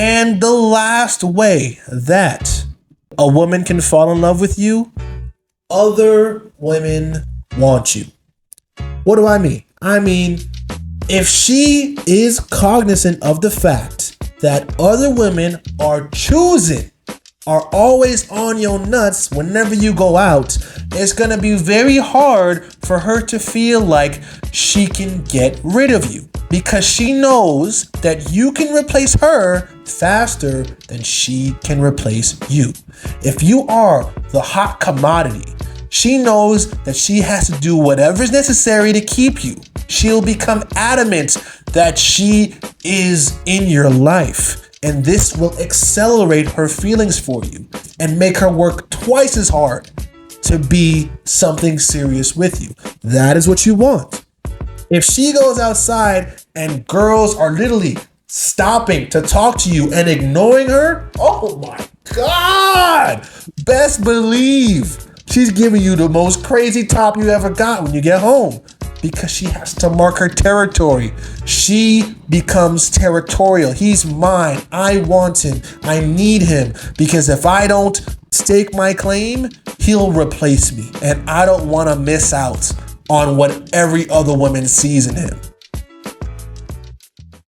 And the last way that a woman can fall in love with you, other women want you. What do I mean? I mean, if she is cognizant of the fact that other women are always on your nuts whenever you go out, it's gonna be very hard for her to feel like she can get rid of you, because she knows that you can replace her faster than she can replace you. If you are the hot commodity, she knows that she has to do whatever is necessary to keep you. She'll become adamant that she is in your life. And this will accelerate her feelings for you and make her work twice as hard to be something serious with you. That is what you want. If she goes outside and girls are literally stopping to talk to you and ignoring her, oh my God, best believe she's giving you the most crazy top you ever got when you get home, because she has to mark her territory. She becomes territorial. He's mine. I want him. I need him, because if I don't stake my claim, he'll replace me. And I don't want to miss out on what every other woman sees in him.